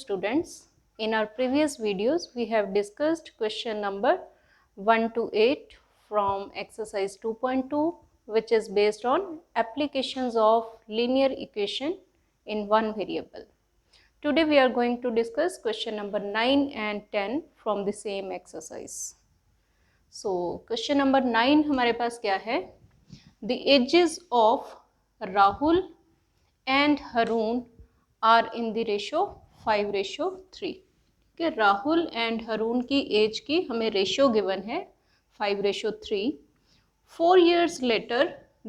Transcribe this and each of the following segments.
students. In our previous videos, we have discussed question number 1 to 8 from exercise 2.2, which is based on applications of linear equation in one variable. Today we are going to discuss question number 9 and 10 from the same exercise. So question number 9 हमारे पास क्या है? The ages of Rahul and Haroon are in the ratio 5:3. ठीक है, Rahul and Haroon की as की हमें ratio given है 5:3. 4 years later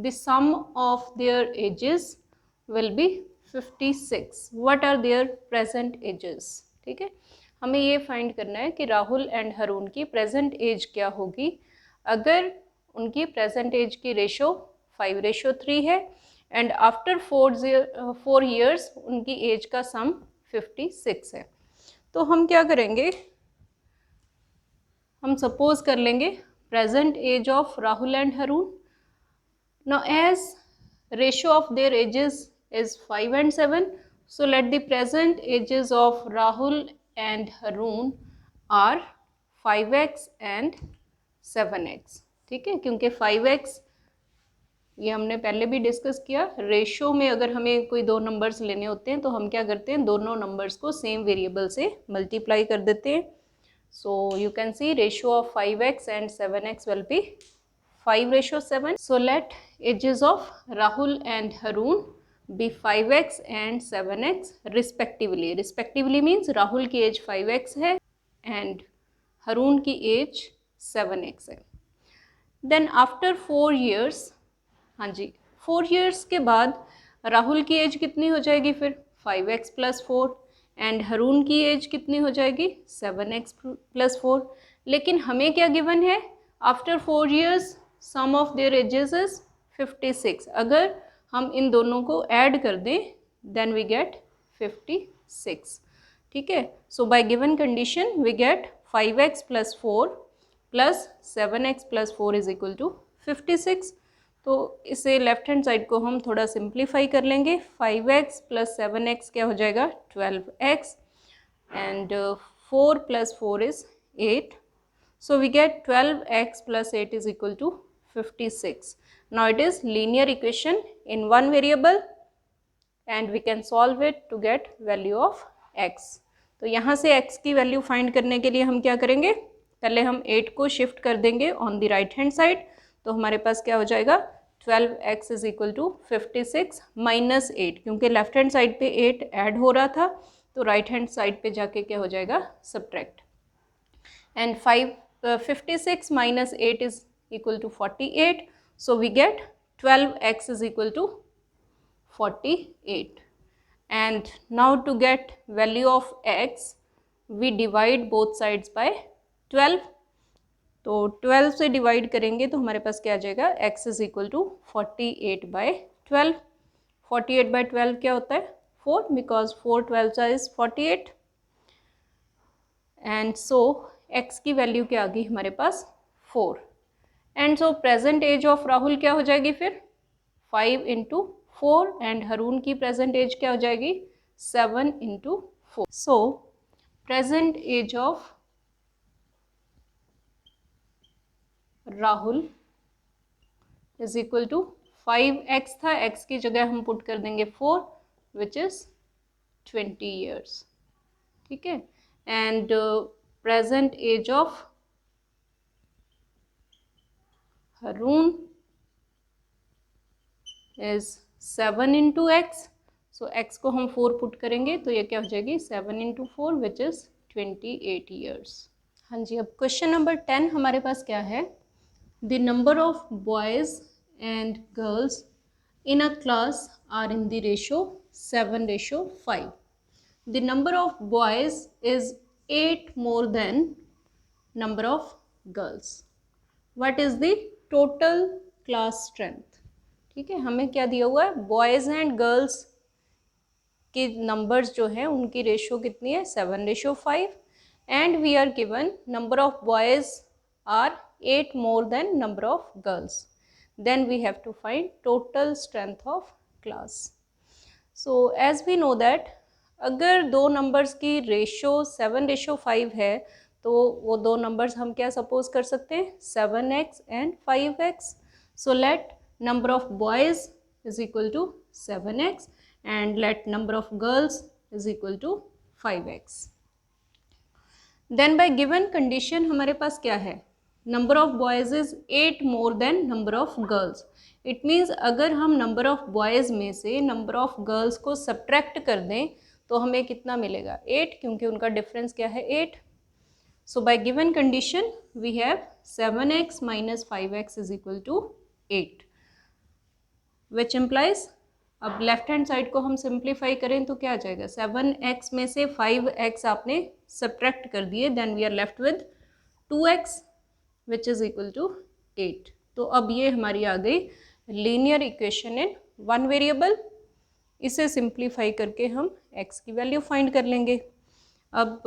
the sum of their ages will be 56. What are their present ages? ठीक है, हमें ये फाइंड करना है कि राहुल एंड हरून की प्रेजेंट एज क्या होगी अगर उनकी प्रेजेंट एज की रेशियो 5:3 है एंड आफ्टर 4 years उनकी एज का सम 56 है. तो हम क्या करेंगे, हम सपोज कर लेंगे present age of Rahul and Harun. Now age ratio of their ages is 5 and 7, so let the present ages of Rahul and Haroon are 5x and 7x. ठीक है, क्योंकि 5x ये हमने पहले भी डिस्कस किया, रेशियो में अगर हमें कोई दो नंबर्स लेने होते हैं तो हम क्या करते हैं, दोनों नंबर्स को सेम वेरिएबल से मल्टीप्लाई कर देते हैं. So you can see ratio of 5x and 7x will be 5:7. So let ages of Rahul and Harun be 5x and 7x respectively. Respectively means Rahul की एज 5x है एंड हरून की एज 7x है. Then after 4 years, हाँ जी, 4 years के बाद राहुल की as कितनी हो जाएगी फिर 5x + 4 एंड हरून की एज कितनी हो जाएगी 7x + 4. लेकिन हमें क्या गिवन है, after 4 years sum of their ages is 56. अगर हम इन दोनों को ऐड कर दें देन वी गेट 56. ठीक है, so by given condition we get 5x + 4 + 7x + 4 is equal to 56. तो इसे लेफ्ट हैंड साइड को हम थोड़ा सिंप्लीफाई कर लेंगे. 5x + 7x क्या हो जाएगा 12x and 4 + 4 is 8. So we get 12x + 8 is equal to 56. Now it is linear equation in one variable and we can solve it to get value of x. तो यहाँ से x की value find करने के लिए हम क्या करेंगे, पहले हम 8 को शिफ्ट कर देंगे on the right hand side. तो हमारे पास क्या हो जाएगा 12x is equal to 56 minus 8, क्योंकि लेफ्ट हैंड साइड पे 8 ऐड हो रहा था तो राइट हैंड साइड पे जाके क्या हो जाएगा subtract. And 56 minus 8 is equal to 48. So we get 12x is equal to 48. And now to get value of x we divide both sides by 12. तो 12 से डिवाइड करेंगे तो हमारे पास क्या आ जाएगा, x इज इक्वल टू 48/12. 48/12 क्या होता है 4, because 4 12 is 48. And so x की वैल्यू क्या आ गई हमारे पास 4. And so present age of Rahul क्या हो जाएगी फिर 5 × 4 एंड हरून की प्रेजेंट एज क्या हो जाएगी 7 × 4. So present age of Rahul is equal to 5x था, x की जगह हम पुट कर देंगे 4 विच इज 20 years. ठीक है, and present age of Harun is 7 × x. सो x को हम 4 पुट करेंगे तो ये क्या हो जाएगी 7 × 4 विच इज 28 years. हाँ जी, अब क्वेश्चन नंबर 10 हमारे पास क्या है, the number of boys and girls in a class are in the ratio 7:5. The number of boys is 8 more than number of girls. What is the total class strength? ठीक है, हमें क्या दिया हुआ है, बॉयज़ एंड गर्ल्स के numbers जो हैं उनकी रेशियो कितनी है 7:5 and we are given number of boys are 8 more than number of girls. Then we have to find total strength of class. So as we know that अगर दो numbers की ratio 7:5 है तो वो दो नंबर्स हम क्या सपोज कर सकते हैं, 7x and 5x. So let number of boys is equal to 7x and let number of girls is equal to 5x. Then by given condition हमारे पास क्या है, number of boys is 8 more than number of girls. It means अगर हम number of boys में से number of girls को subtract कर दें तो हमें कितना मिलेगा, 8, क्योंकि उनका difference क्या है, 8. So by given condition we have 7x minus 5x is equal to 8, which implies अब लेफ्ट हैंड साइड को हम सिंप्लीफाई करें तो क्या आ जाएगा, 7x में से 5x आपने सब्ट्रैक्ट कर दिए, then we are left with 2x which is equal to 8. तो अब ये हमारी आ गई linear equation in one variable. इसे सिंप्लीफाई करके हम x की वैल्यू फाइंड कर लेंगे. अब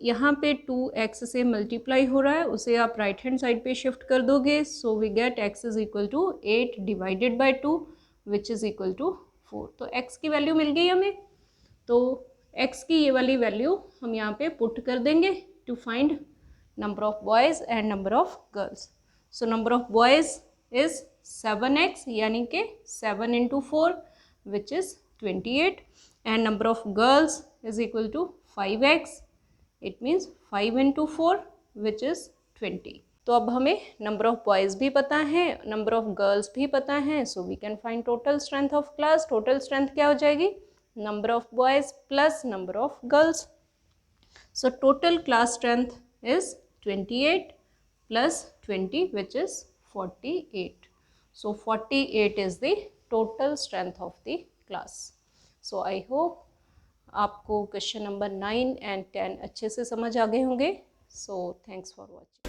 यहाँ पे 2x से मल्टीप्लाई हो रहा है, उसे आप राइट हैंड साइड पे शिफ्ट कर दोगे. So we get x is equal to 8 divided by 2 which is equal to 4. तो x की वैल्यू मिल गई हमें. तो x की ये वाली वैल्यू हम यहाँ पे पुट कर देंगे to find number of boys and number of girls. So number of boys is 7x यानी कि 7 into 4 which is 28 and number of girls is equal to 5x. It means 5 into 4 which is 20. तो अब हमें number of boys भी पता है, number of girls भी पता है. So we can find total strength of class. Total strength क्या हो जाएगी, number of boys plus number of girls. So total class strength is 28 plus 20 which is 48. So 48 is the total strength of the class. So I hope आपको question number 9 and 10 अच्छे से समझ आ गए होंगे. So thanks for watching.